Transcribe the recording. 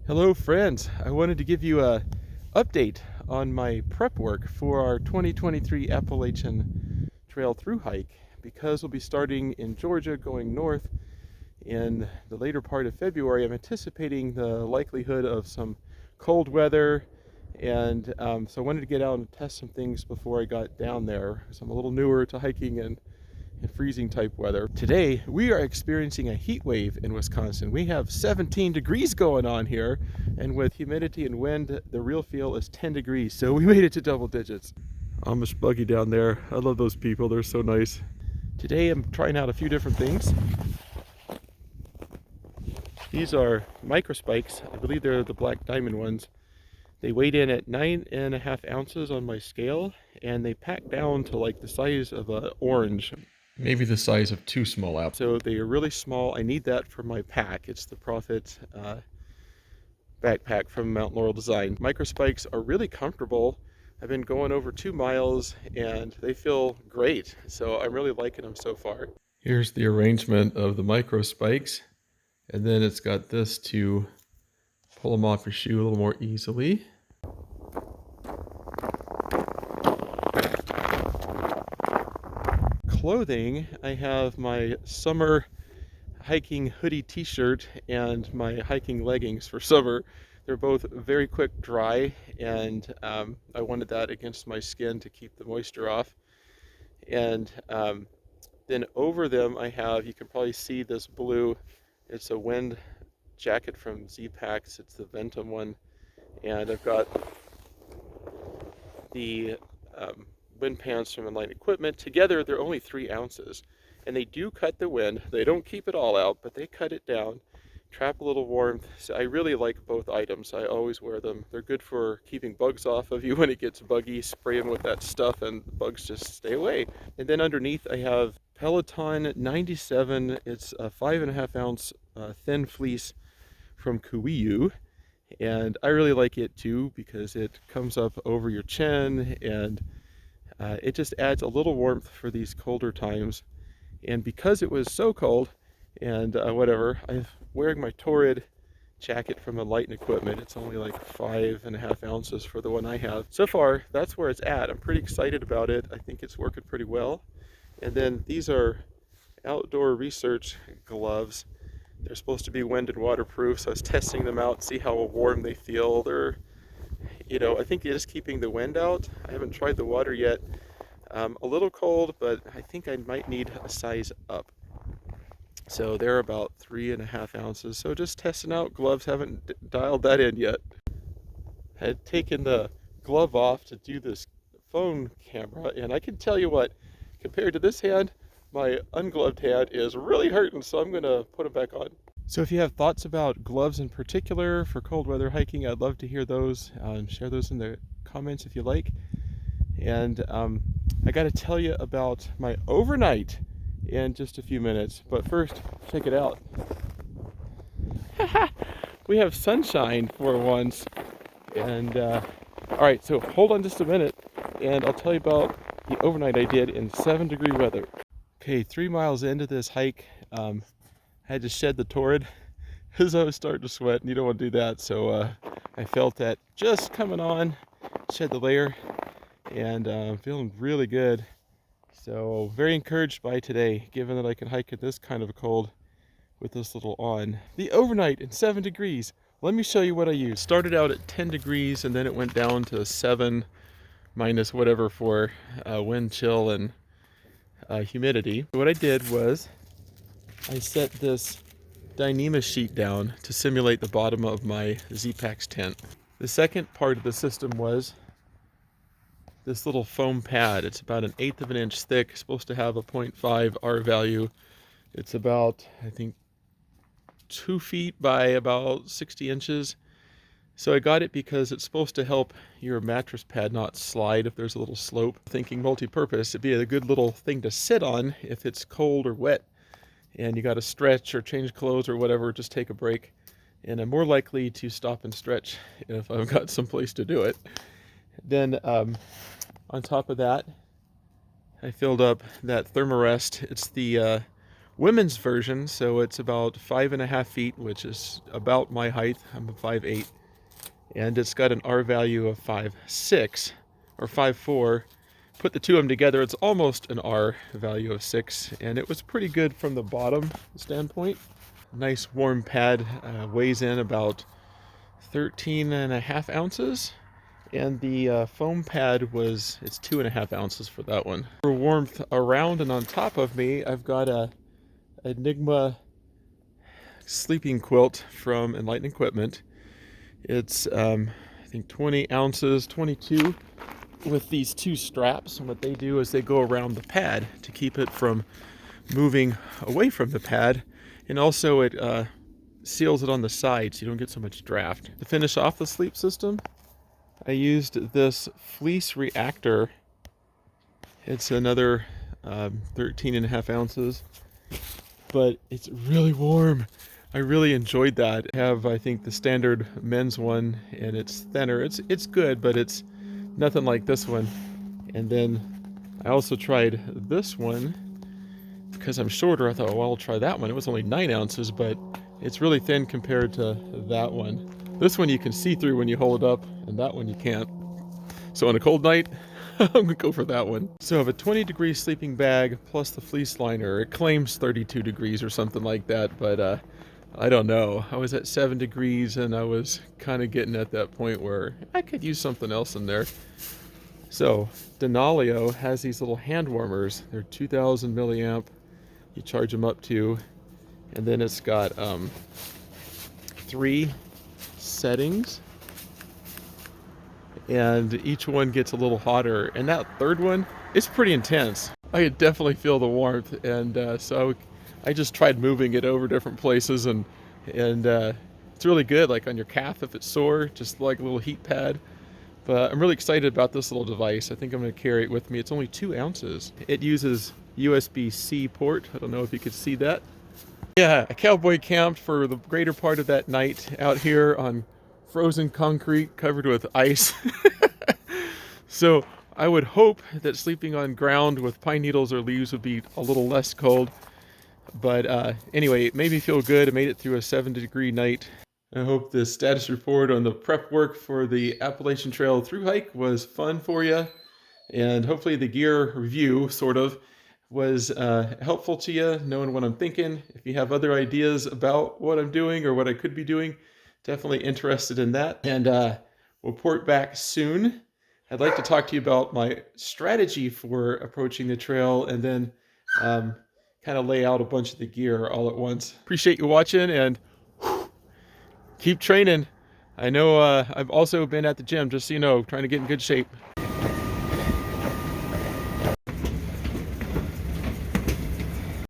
Hello friends, I wanted to give you a update on my prep work for our 2023 Appalachian Trail Thru-Hike because we'll be starting in Georgia going north in the later part of February. I'm anticipating the likelihood of some cold weather and so I wanted to get out and test some things before I got down there. So I'm a little newer to hiking and freezing type weather. Today we are experiencing a heat wave in Wisconsin. We have 17 degrees going on here, and with humidity and wind the real feel is 10 degrees, so we made it to double digits. Amish buggy down there, I love those people, they're so nice. Today I'm trying out a few different things. These are micro spikes. I believe they're the black diamond ones. They weighed in at 9.5 ounces on my scale, and they pack down to like the size of an orange. Maybe the size of 2 small apples. So they are really small. I need that for my pack. It's the Profit backpack from Mount Laurel Design. Micro spikes are really comfortable. I've been going over 2 miles and they feel great. So I'm really liking them so far. Here's the arrangement of the micro spikes. And then it's got this to pull them off your shoe a little more easily. Clothing, I have my summer hiking hoodie t-shirt and my hiking leggings for summer. They're both very quick dry, and I wanted that against my skin to keep the moisture off. And then over them I have, you can probably see this blue, it's a wind jacket from Z-Packs, it's the Ventum one, and I've got the wind pants from Enlightened Equipment. Together they're only 3 ounces, and they do cut the wind. They don't keep it all out, but they cut it down, trap a little warmth. So I really like both items. I always wear them. They're good for keeping bugs off of you when it gets buggy. Spray them with that stuff and the bugs just stay away. And then underneath I have Peloton 97. It's a 5.5 ounce thin fleece from Kuiu, and I really like it too because it comes up over your chin, and it just adds a little warmth for these colder times. And because it was so cold and whatever, I'm wearing my Torrid jacket from Enlightened Equipment. It's only like 5.5 ounces for the one I have. So far, that's where it's at. I'm pretty excited about it. I think it's working pretty well. And then these are outdoor research gloves. They're supposed to be wind and waterproof, so I was testing them out, see how warm they feel. They're, I think they're just keeping the wind out. I haven't tried the water yet. A little cold, but I think I might need a size up. So they're about 3.5 ounces. So just testing out gloves, haven't dialed that in yet. I had taken the glove off to do this phone camera, and I can tell you what, compared to this hand, my ungloved hand is really hurting, so I'm gonna put it back on. So if you have thoughts about gloves in particular for cold weather hiking, I'd love to hear those. Share those in the comments if you like. And I got to tell you about my overnight in just a few minutes. But first, check it out. We have sunshine for once. And all right, so hold on just a minute, and I'll tell you about the overnight I did in 7-degree weather. Okay, 3 miles into this hike, I had to shed the Torrid because I was starting to sweat, and you don't want to do that. So I felt that just coming on, shed the layer, and I'm feeling really good. So very encouraged by today, given that I can hike in this kind of a cold with this little on. The overnight in 7 degrees. Let me show you what I used. Started out at 10 degrees and then it went down to 7 minus whatever for wind chill and humidity. What I did was I set this Dyneema sheet down to simulate the bottom of my Z-Packs tent. The second part of the system was this little foam pad. It's about 1/8 of an inch thick, supposed to have a 0.5 R value. It's about, I think, 2 feet by about 60 inches. So I got it because it's supposed to help your mattress pad not slide if there's a little slope. Thinking multi-purpose, it'd be a good little thing to sit on if it's cold or wet and you got to stretch or change clothes or whatever, just take a break. And I'm more likely to stop and stretch if I've got some place to do it. Then on top of that, I filled up that Thermarest. It's the women's version, so it's about 5.5 feet, which is about my height. I'm a 5'8", and it's got an R value of 5'6", or 5'4". Put the two of them together, it's almost an R value of 6, and it was pretty good from the bottom standpoint. Nice warm pad, weighs in about 13.5 ounces. And the foam pad it's 2.5 ounces for that one. For warmth around and on top of me, I've got a Enigma sleeping quilt from Enlightened Equipment. It's I think 20 ounces, 22, with these two straps. And what they do is they go around the pad to keep it from moving away from the pad, and also it seals it on the side so you don't get so much draft. To finish off the sleep system, I used this fleece reactor. It's another 13.5 ounces, but it's really warm. I really enjoyed that. I have, I think, the standard men's one, and it's thinner. It's good, but it's nothing like this one. And then I also tried this one because I'm shorter. I thought, well, I'll try that one. It was only 9 ounces, but it's really thin compared to that one. This one you can see through when you hold it up, and that one you can't. So on a cold night, I'm gonna go for that one. So I have a 20-degree sleeping bag plus the fleece liner. It claims 32 degrees or something like that, but I don't know. I was at 7 degrees and I was kind of getting at that point where I could use something else in there. So Denalio has these little hand warmers. They're 2000 milliamp. You charge them up to, and then it's got 3 settings, and each one gets a little hotter, and that third one is pretty intense. I could definitely feel the warmth, and so I just tried moving it over different places, and it's really good, like on your calf if it's sore, just like a little heat pad. But I'm really excited about this little device. I think I'm going to carry it with me. It's only 2 ounces. It uses USB-C port. I don't know if you could see that. Yeah, a cowboy camped for the greater part of that night out here on frozen concrete covered with ice. So I would hope that sleeping on ground with pine needles or leaves would be a little less cold. But anyway, it made me feel good. I made it through a 7-degree night. I hope this status report on the prep work for the Appalachian Trail Thru-Hike was fun for you. And hopefully the gear review, sort of, was helpful to you, knowing what I'm thinking. If you have other ideas about what I'm doing or what I could be doing, definitely interested in that. And we'll report back soon. I'd like to talk to you about my strategy for approaching the trail, and then kind of lay out a bunch of the gear all at once. Appreciate you watching, and keep training. I know I've also been at the gym, just so you know, trying to get in good shape.